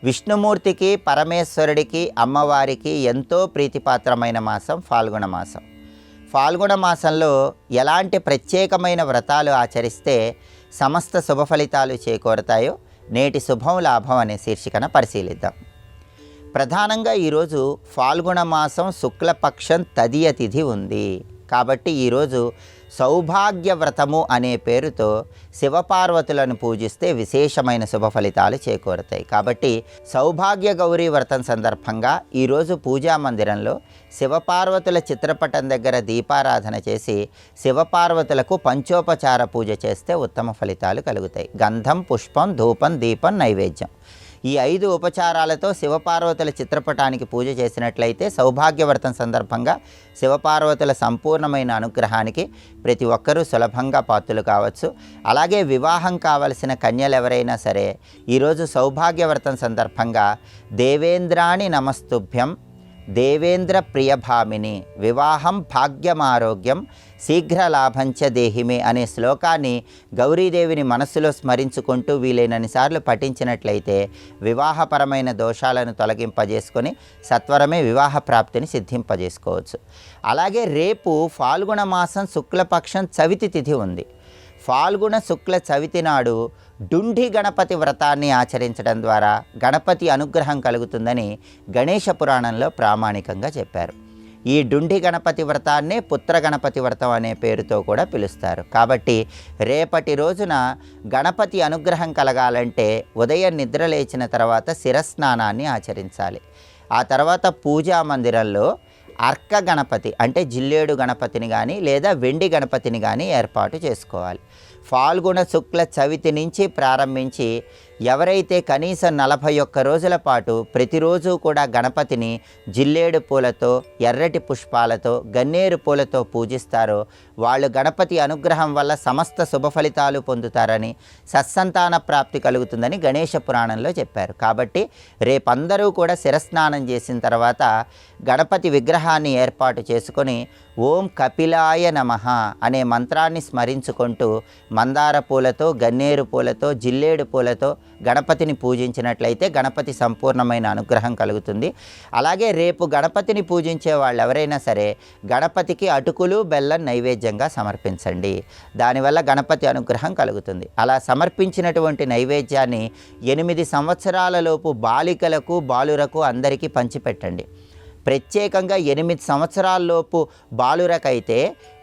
విష్ణుమూర్తికి, పరమేశ్వరుడికి, అమ్మవారికి ఎంతో ప్రీతిపాత్రమైన మాసం ఫాల్గుణ మాసం. ఫాల్గుణ మాసంలో ఎలాంటి ప్రత్యేకమైన వ్రతాలు ఆచరిస్తే సమస్త శుభ ఫలితాలు చేకూరతాయో నేటి శుభం లాభం అనే శీర్షికన పరిశీలిద్దాం. ప్రధానంగా ఈరోజు ఫాల్గుణ మాసం శుక్లపక్షం తదియ తిథి ఉంది. కాబట్టి ఈరోజు సౌభాగ్య వ్రతము అనే పేరుతో శివపార్వతులను పూజిస్తే విశేషమైన శుభ ఫలితాలు చేకూరుతాయి. కాబట్టి సౌభాగ్య గౌరీ వ్రతం సందర్భంగా ఈరోజు పూజా మందిరంలో శివపార్వతుల చిత్రపటం దగ్గర దీపారాధన చేసి శివపార్వతులకు పంచోపచార పూజ చేస్తే ఉత్తమ ఫలితాలు కలుగుతాయి. గంధం, పుష్పం, ధూపం, దీపం, నైవేద్యం ఈ 5 ఉపచారాలతో శివపార్వతుల చిత్రపటానికి పూజ చేసినట్లయితే సౌభాగ్యవ్రతం సందర్భంగా శివపార్వతుల సంపూర్ణమైన అనుగ్రహానికి ప్రతి ఒక్కరూ సులభంగా పాత్రులు కావచ్చు. అలాగే వివాహం కావలసిన కన్యలు ఎవరైనా సరే ఈరోజు సౌభాగ్యవ్రతం సందర్భంగా దేవేంద్రాణి నమస్తుభ్యం దేవేంద్ర ప్రియభామిని వివాహం భాగ్యమారోగ్యం శీఘ్రలాభంచ దేహిమే అనే శ్లోకాన్ని గౌరీదేవిని మనస్సులో స్మరించుకుంటూ వీలైనన్నిసార్లు పఠించినట్లయితే వివాహపరమైన దోషాలను తొలగింపజేసుకొని సత్వరమే వివాహ ప్రాప్తిని సిద్ధింపజేసుకోవచ్చు. అలాగే రేపు ఫాల్గుణ మాసం శుక్లపక్షం చవితి తిథి ఉంది. ఫాల్గుణ శుక్ల చవితి నాడు డుండి గణపతి వ్రతాన్ని ఆచరించడం ద్వారా గణపతి అనుగ్రహం కలుగుతుందని గణేష పురాణంలో ప్రామాణికంగా చెప్పారు. ఈ డుండి గణపతి వ్రతాన్నే పుత్ర గణపతి వ్రతం అనే పేరుతో కూడా పిలుస్తారు. కాబట్టి రేపటి రోజున గణపతి అనుగ్రహం కలగాలంటే ఉదయం నిద్ర లేచిన తర్వాత శిరస్నానాన్ని ఆచరించాలి. ఆ తర్వాత పూజా మందిరంలో అర్క గణపతి అంటే జిల్లేడు గణపతిని కానీ లేదా వెండి గణపతిని కానీ ఏర్పాటు చేసుకోవాలి. ఫాల్గుణ శుక్ల చవితి నుంచి ప్రారంభించి ఎవరైతే కనీసం 41 రోజుల పాటు ప్రతిరోజు కూడా గణపతిని జిల్లేడు పూలతో, ఎర్రటి పుష్పాలతో, గన్నేరు పూలతో పూజిస్తారో వాళ్ళు గణపతి అనుగ్రహం వల్ల సమస్త శుభ ఫలితాలు పొందుతారని, సత్సంతాన ప్రాప్తి కలుగుతుందని గణేష పురాణంలో చెప్పారు. కాబట్టి రేపందరూ కూడా శిరస్నానం చేసిన తర్వాత గణపతి విగ్రహాన్ని ఏర్పాటు చేసుకొని ఓం కపిలాయ నమః అనే మంత్రాన్ని స్మరించుకుంటూ మందార పూలతో, గన్నేరు పూలతో, జిల్లేడు పూలతో గణపతిని పూజించినట్లయితే గణపతి సంపూర్ణమైన అనుగ్రహం కలుగుతుంది. అలాగే రేపు గణపతిని పూజించే వాళ్ళు ఎవరైనా సరే గణపతికి అటుకులు, బెల్లం నైవేద్యంగా సమర్పించండి. దానివల్ల గణపతి అనుగ్రహం కలుగుతుంది. అలా సమర్పించినటువంటి నైవేద్యాన్ని 8 సంవత్సరాల లోపు బాలికలకు, బాలురకు అందరికీ పంచిపెట్టండి. ప్రత్యేకంగా 8 సంవత్సరాలలోపు బాలురకైతే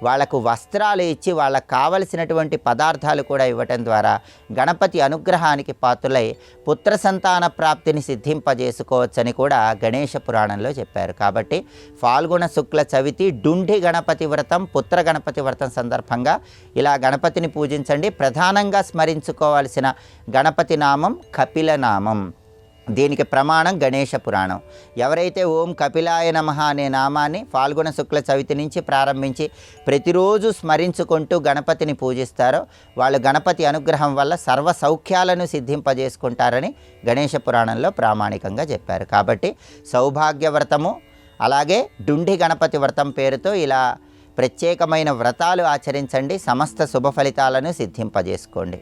వాళ్లకు వస్త్రాలు ఇచ్చి వాళ్ళకు కావలసినటువంటి పదార్థాలు కూడా ఇవ్వటం ద్వారా గణపతి అనుగ్రహానికి పాత్రులై పుత్ర సంతాన ప్రాప్తిని సిద్ధింపజేసుకోవచ్చని కూడా గణేష పురాణంలో చెప్పారు. కాబట్టి ఫాల్గుణ శుక్ల చవితి డుండి గణపతి వ్రతం, పుత్ర గణపతి వ్రతం సందర్భంగా ఇలా గణపతిని పూజించండి. ప్రధానంగా స్మరించుకోవాల్సిన గణపతి నామం కపిల నామం. దీనికి ప్రమాణం గణేష పురాణం. ఎవరైతే ఓం కపిలాయ నమః అనే నామాన్ని ఫాల్గుణ శుక్ల చవితి నుంచి ప్రారంభించి ప్రతిరోజు స్మరించుకుంటూ గణపతిని పూజిస్తారో వాళ్ళు గణపతి అనుగ్రహం వల్ల సర్వ సౌఖ్యాలను సిద్ధింపజేసుకుంటారని గణేష పురాణంలో ప్రామాణికంగా చెప్పారు. కాబట్టి సౌభాగ్య వ్రతము అలాగే డుండి గణపతి వ్రతం పేరుతో ఇలా ప్రత్యేకమైన వ్రతాలు ఆచరించండి. సమస్త శుభ ఫలితాలను సిద్ధింపజేసుకోండి.